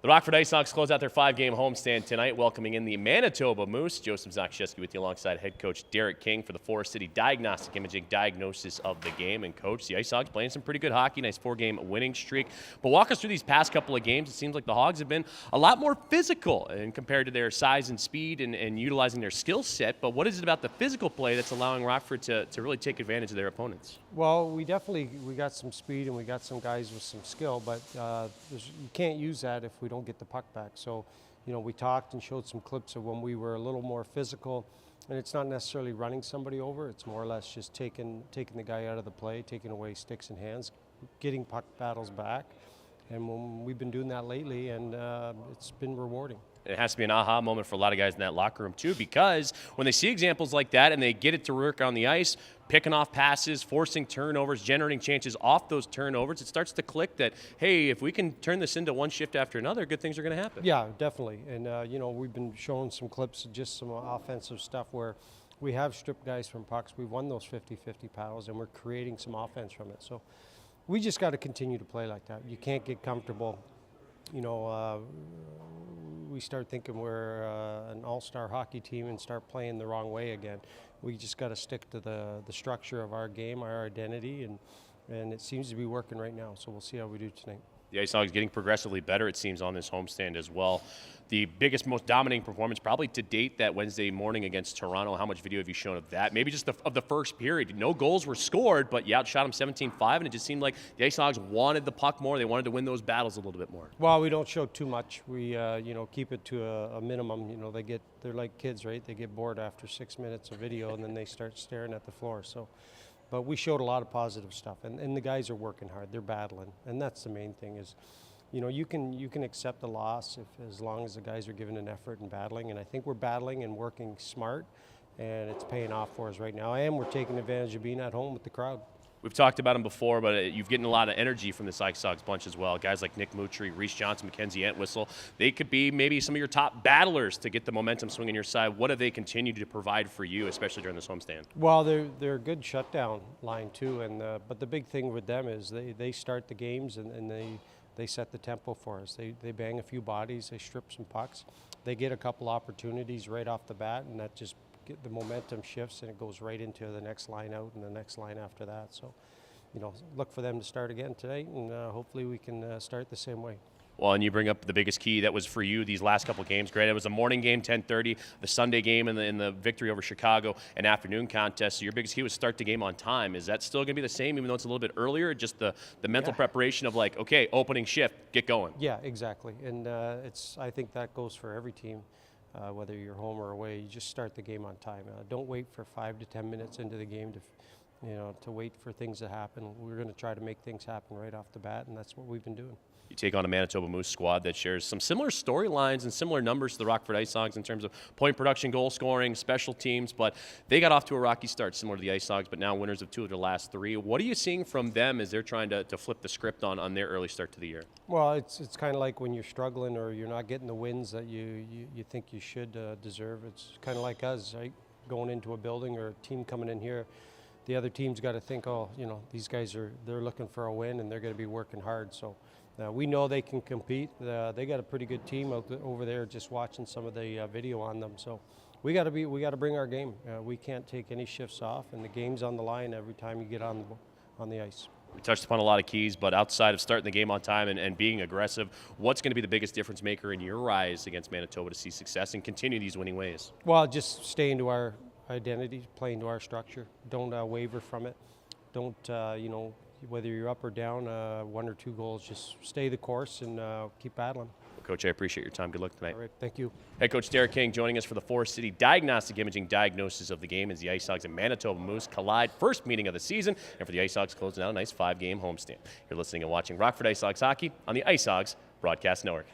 The Rockford IceHogs close out their 5-game homestand tonight, welcoming in the Manitoba Moose. Joseph Zakshesky with you alongside head coach Derek King for the Forest City Diagnostic Imaging diagnosis of the game. And coach, the IceHogs playing some pretty good hockey, nice 4-game winning streak. But walk us through these past couple of games. It seems like the Hogs have been a lot more physical and compared to their size and speed and utilizing their skill set. But what is it about the physical play that's allowing Rockford to really take advantage of their opponents? Well, we got some speed and we got some guys with some skill, but you can't use that if we don't get the puck back. So, we talked and showed some clips of when we were a little more physical, and it's not necessarily running somebody over. It's more or less just taking the guy out of the play, taking away sticks and hands, getting puck battles back. And we've been doing that lately, and it's been rewarding. It has to be an aha moment for a lot of guys in that locker room, too, because when they see examples like that and they get it to work on the ice, picking off passes, forcing turnovers, generating chances off those turnovers, it starts to click that, hey, if we can turn this into one shift after another, good things are going to happen. Yeah, definitely. And, we've been showing some clips of just some offensive stuff where we have stripped guys from pucks. We've won those 50-50 battles, and we're creating some offense from it. So we just got to continue to play like that. You can't get comfortable. We start thinking we're an all-star hockey team and start playing the wrong way again. We just got to stick to the structure of our game, our identity, and it seems to be working right now. So we'll see how we do tonight. The IceHogs getting progressively better, it seems, on this homestand as well. The biggest, most dominating performance probably to date that Wednesday morning against Toronto. How much video have you shown of that? Maybe just of the first period. No goals were scored, but you outshot them 17-5, and it just seemed like the IceHogs wanted the puck more. They wanted to win those battles a little bit more. Well, we don't show too much. We, keep it to a minimum. They're like kids, right? They get bored after 6 minutes of video, and then they start staring at the floor. But we showed a lot of positive stuff, and the guys are working hard. They're battling, and that's the main thing is, you can accept a loss as long as the guys are giving an effort and battling, and I think we're battling and working smart, and it's paying off for us right now. We're taking advantage of being at home with the crowd. We've talked about them before, but you've getting a lot of energy from this IceHogs bunch as well. Guys like Nick Mutry, Reese Johnson, Mackenzie Entwistle, they could be maybe some of your top battlers to get the momentum swinging your side. What have they continued to provide for you, especially during this homestand? Well, they're a good shutdown line too, but the big thing with them is they start the games and they set the tempo for us. They bang a few bodies, they strip some pucks, they get a couple opportunities right off the bat, and that just the momentum shifts and it goes right into the next line out and the next line after that. So, look for them to start again tonight, and hopefully we can start the same way. Well, and you bring up the biggest key that was for you these last couple of games. Granted, it was a morning game, 10:30, the Sunday game in the victory over Chicago, an afternoon contest. So your biggest key was start the game on time. Is that still going to be the same, even though it's a little bit earlier? Just the mental preparation of like, okay, opening shift, get going. Yeah, exactly. And I think that goes for every team. Whether you're home or away, you just start the game on time. Don't wait for 5 to 10 minutes into the game to wait for things to happen. We're going to try to make things happen right off the bat, and that's what we've been doing. You take on a Manitoba Moose squad that shares some similar storylines and similar numbers to the Rockford IceHogs in terms of point production, goal scoring, special teams, but they got off to a rocky start similar to the IceHogs, but now winners of 2 of their last 3. What are you seeing from them as they're trying to flip the script on their early start to the year? Well, it's kind of like when you're struggling or you're not getting the wins that you think you should deserve. It's kind of like us, right? Going into a building or a team coming in here, the other team's got to think, these guys they're looking for a win and they're going to be working hard. So we know they can compete. They got a pretty good team over there. Just watching some of the video on them. So we got to bring our game. We can't take any shifts off, and the game's on the line every time you get on the ice. We touched upon a lot of keys, but outside of starting the game on time and being aggressive, what's going to be the biggest difference maker in your rise against Manitoba to see success and continue these winning ways? Well, just stay into our identity, play into our structure. Don't waver from it. Don't, whether you're up or down, 1 or 2 goals, just stay the course and keep battling. Well, Coach, I appreciate your time. Good luck tonight. All right, thank you. Head coach Derek King joining us for the Forest City Diagnostic Imaging diagnosis of the game as the IceHogs and Manitoba Moose collide. First meeting of the season, and for the IceHogs closing out a nice 5-game homestand. You're listening and watching Rockford IceHogs hockey on the IceHogs Broadcast Network.